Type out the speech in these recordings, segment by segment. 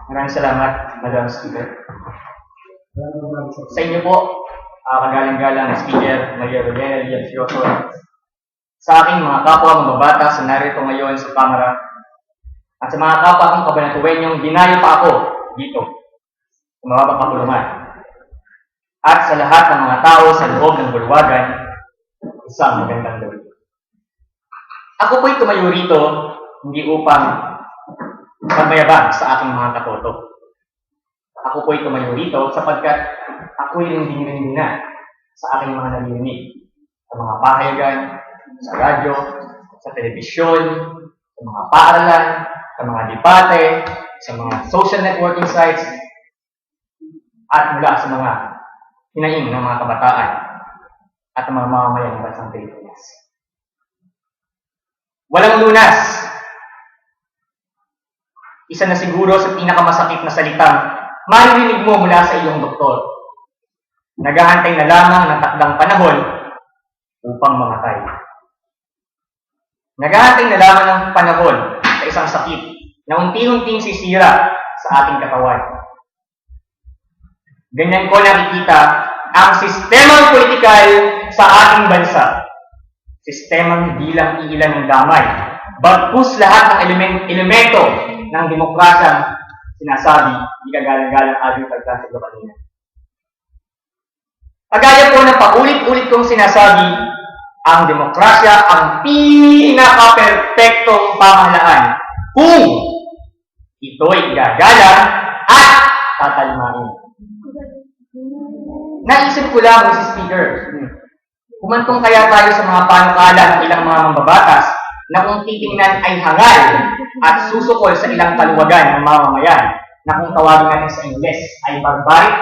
Maraming salamat, Madam Speaker. Sa inyo po, kagalang-galang na Speaker Maria Rodena Villancioso, sa aking mga kapwa mababatas na narito ngayon sa Kamara, at sa mga kapwa kong kabanatuenyong dinayo pa ako dito, sa mababang kapulungan, at sa lahat ng mga tao sa loob ng bulwagan, isang magandang gabi. Ako po'y tumayo rito hindi upang magmayabang sa aking mga katoto. Ako po'y tumayo rito sapagkat ako'y rin na sa aking mga naririnig, sa mga pahayagan, sa radyo, sa telebisyon, sa mga paaralan, sa mga debate, sa mga social networking sites, at mula sa mga hinaing ng mga kabataan at ng mga mamamayan ng bansang Pilipinas. Walang lunas. Isa na siguro sa pinakamasakit na salitang maririnig mo mula sa iyong doktor. Naghahantay na lamang ng takdang panahon upang mamatay. Naghahantay na lamang ng panahon sa isang sakit na unti-unting sisira sa ating katawan. Ganyan ko nakikita ang sistemang politikal sa ating bansa. Sistemang hindi lang iilan ng damay, bagkus lahat ng elemento ng demokrasyang sinasabi ni kagalang-galang Alvin Pagkasig kanina. Kagaya po ng paulit-ulit kong sinasabi, ang demokrasya ang pinaka-perpektong pamahalaan kung ito'y gagalang at tatalmain. Naisip ko lang, Mrs. Speaker, kumantong kaya tayo sa mga panukala ng ilang mga mambabatas na kung titingnan ay hangal at susukol sa ilang kaluwagan ng mamamayan na kung tawagin natin sa Ingles ay barbaric.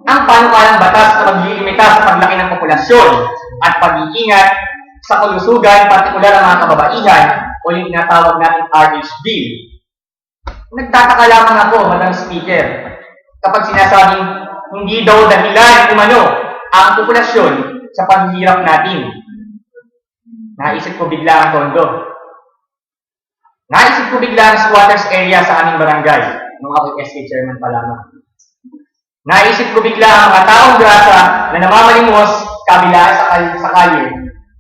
Ang panukalang batas na maglilimita sa paglaki ng populasyon at pag-iingat sa kalusugan, partikular ang mga kababaihan o yung tinatawag natin RH Bill. Nagtataka lamang ako, Madam Speaker, kapag sinasabing hindi daw dahilan umano ang populasyon sa paghihirap natin. Naisip ko bigla ang tondo. Naisip ko bigla ang squatters area sa aming barangay nung ako SK chairman pa lamang. Naisip ko bigla ang mga taong grasa na namamalimos kabila sa kalye.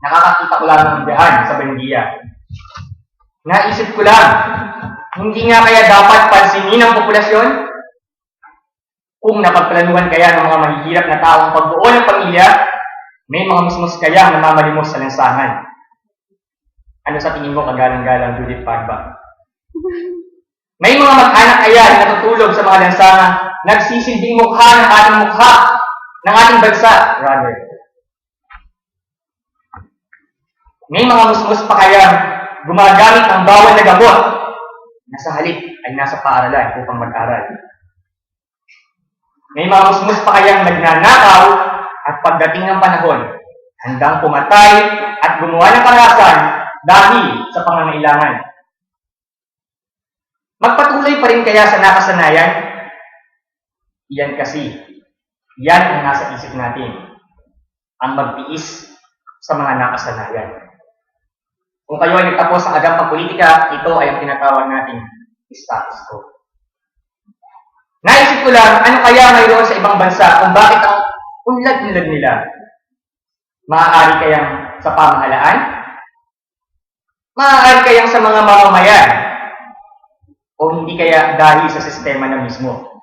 Nakakakita ko lang ng biyahan sa Bendia. Naisip ko lang, hindi nga kaya dapat pansinin ang populasyon? Kung napagplanuhan kaya ng mga mahihirap na taong pagbuo ng pamilya, may mga musmus kaya na mamalimos sa lansangan. Ano sa tingin mo kagalang-galang Judith Pagba? May mga mag-anak kaya na natutulog sa mga lansangan, nagsisilbing mukha ng ating mukha, ng ating bansa, rather. May mga musmus pa kaya gumagamit ng bawal na gamot na sa halip ay nasa paaralan upang mag-aral. May mga musmus pa kayang nagnanakaw at pagdating ng panahon, handang pumatay at gumawa ng karahasan dahil sa pangangailangan. Magpatuloy pa rin kaya sa nakasanayan? Iyan kasi, yan ang nasa isip natin, ang magtiis sa mga nakasanayan. Kung kayo ay nagtapos sa agam pagpolitika, ito ay ang tinatawag nating status quo. Naisip ko lang, ano kaya mayroon sa ibang bansa kung bakit ang unlad-unlad nila? Maaari kayang sa pamahalaan? Maaari kayang sa mga mamamayan? O hindi kaya dahil sa sistema na mismo?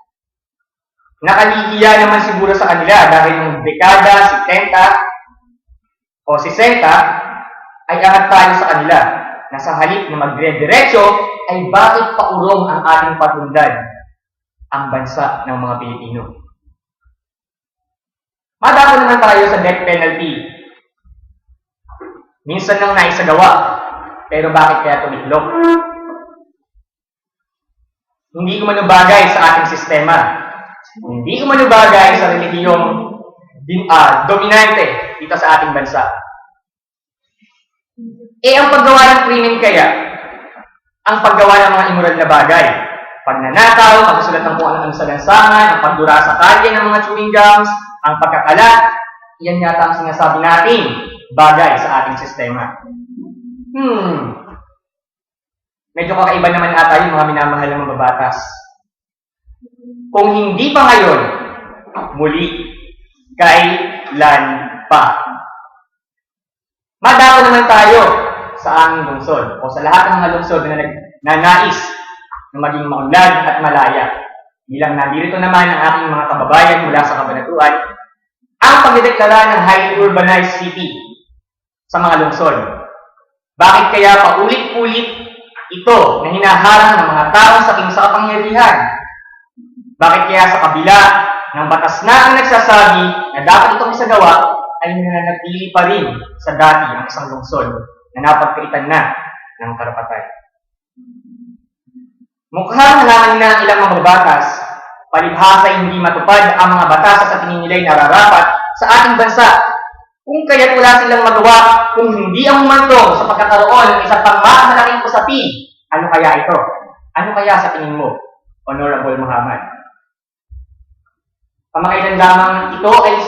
Nakalihiya naman siguro sa kanila dahil ng dekada 70 o 60 ay angat tayo sa kanila na sa halip na magdire-diretso ay bakit paurong ang ating patundan ang bansa ng mga Pilipino. Madako naman tayo sa death penalty. Minsan lang naisagawa, pero bakit kaya tumiklop? Hindi ko manubagay sa ating sistema. Hindi ko manubagay sa relihiyong dominante dito sa ating bansa. Ang paggawa ng krimen kaya, ang paggawa ng mga immoral na bagay, pagnanakaw, pagsulat ng kung ano sa lansangan, ang pagdura sa kalye ng mga chewing gums, ang pagkakalat, iyan yata ang sinasabi natin bagay sa ating sistema. medyo kakaiba naman ata yung mga minamahal ng mababatas. Kung hindi pa ngayon, muli, kailan pa. Madako naman tayo sa aming lungsod o sa lahat ng mga lungsod na nais na maging maunlad at malaya. Bilang nandito naman ang aking mga kababayan mula sa Kabanatuan, ang pagdedeklara ng highly urbanized city sa mga lungsod. Bakit kaya paulit-ulit ito na hinaharang ng mga tao sa kapangyarihan? Bakit kaya sa kabila ng batas na ang nagsasabi na dapat itong isagawa, ay nananatili pa rin sa dati ang isang lungsod na napagkaitan na ng karapatan? Mukhang nalaman na ang ilang mababatas, palibhasa hindi matupad ang mga batas sa tingin nila'y nararapat sa ating bansa. Kung kaya't wala silang magawa kung hindi ang umantong sa pagkakaroon ng isang pang malaking usapi, ano kaya ito? Ano kaya sa tingin mo, Honorable Muhammad? Kamakailan lamang ito ay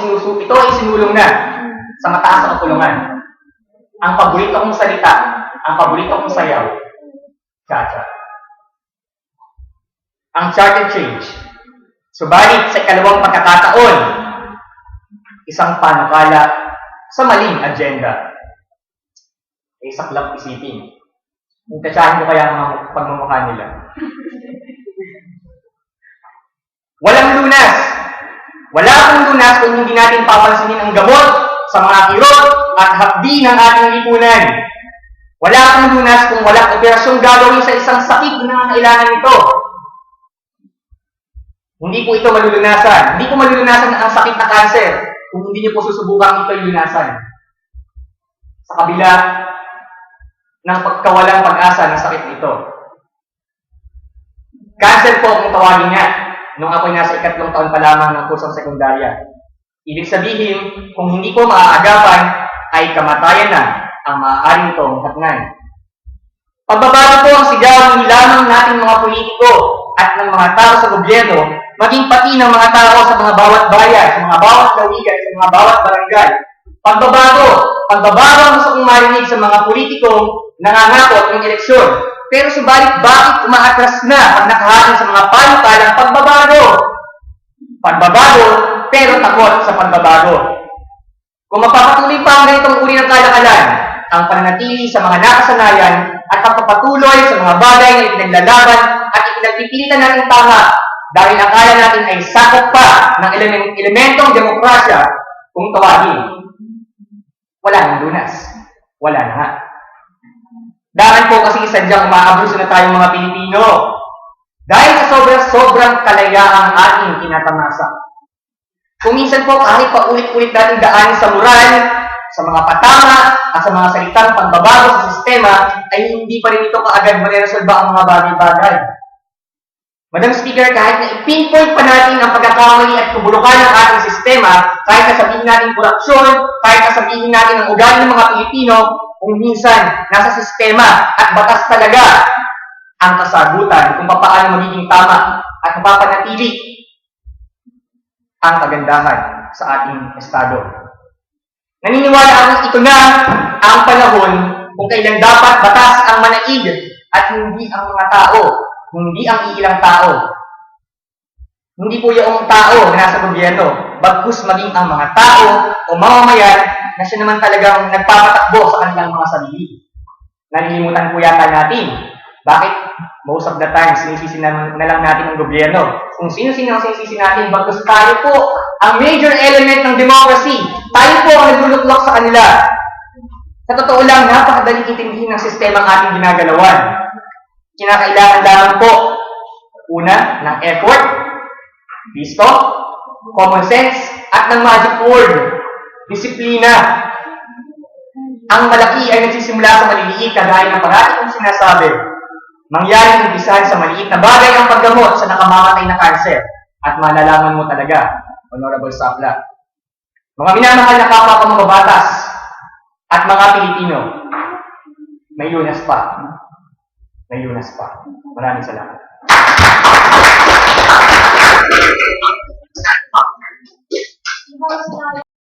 sinulong na sa mataas na kapulungan. Ang paborito kong salita, ang paborito kong sayaw, cha-cha. Ang charter change. Subalit sa ikalawang pagkakataon, isang panukala sa maling agenda. Ay saklap isipin. Kung tatsahin ko kaya ang pagmumukha nila. Walang lunas. Wala akong lunas kung hindi natin papansinin ang gamot sa mga kirot at hapdi ng ating lipunan. Wala akong lunas kung walang operasyong gagawin sa isang sakit na nangangailangan nito. Hindi po ito malulunasan. Hindi po malulunasan ang sakit na cancer kung hindi niyo po susubukang ito'y lunasan. Sa kabila ng pagkawalang pag-asa ng sakit nito. Cancer po kung tawagin niya nung ako'y nasa 3 taon pa lamang ng kursong sekundarya. Ibig sabihin, kung hindi po maaagapan, ay kamatayan na ang maaaring itong hatnan. Pagbabago po ang sigaw ng lamang nating mga politiko at ng mga tao sa gobyerno, maging pati ng mga tao sa mga bawat bayan, sa mga bawat lawigan, sa mga bawat barangay. Pagbabago ang gusto kong marinig sa mga politikong nangangakot ng eleksyon. Pero subalit bakit umaatras na pag nakahain sa mga panukalang pagbabago? Pagbabago, pero takot sa pagbabago. Kung mapapatuloy pa ang ganitong uri ng kalakalan, ang pananatili sa mga nakasanayan at pagpapatuloy sa mga bagay na ipinaglalaban at ipinagpipilitan natin tama dahil akala natin ay sakop pa ng elementong demokrasya kung tawagin. Wala nang lunas. Wala na nga. Dahil po kasi sadyang umaabuso na tayong mga Pilipino. Dahil sa sobrang kalayaang ating tinatamasa. Kung minsan po kahit paulit-ulit natin daan sa moral, sa mga patama, at sa mga salitang pagbabago sa sistema, ay hindi pa rin ito kaagad mariresolba ang mga bagay-bagay. Madam Speaker, kahit na i-pinpoint pa natin ang pagkakamali at kubulukan ng ating sistema, kahit na sabihin natin korupsyon, kahit na sabihin natin ang ugali ng mga Pilipino, kung minsan nasa sistema at batas talaga ang kasagutan kung paano magiging tama at mapapanatili ang kagandahan sa ating estado. Naniniwala akong ito na ang panahon kung kailan dapat batas ang manaig at hindi ang mga tao, hindi ang iilang tao. Hindi po yung tao na nasa gobyerno, bagkus maging ang mga tao o mamamayan na siya naman talagang nagpapatakbo sa kanilang mga sarili. Nalilimutan po yata natin. Bakit? Most of the time, sinisisi na lang natin ang gobyerno. Kung sino-sino ang sinisisi natin, bagkus tayo po ang major element ng democracy. Tayo po ang nagluluklok sa kanila. Sa totoo lang, napakadaling intindihin ng sistema ang ating ginagalawan. Kinakailangan lamang po, una, ng effort, visto, common sense, at ng magic word, disiplina. Ang malaki ay nagsisimula sa maliliit kagaya ng parati kong sinasabi. Mangyaring umpisahan sa maliit na bagay ang paggamot sa nakamamatay na kanser at malalaman mo talaga, Honorable Sapla. Mga minamahal na kapwa ko mga batas at mga Pilipino, may lunas pa. May lunas pa. Maraming salamat.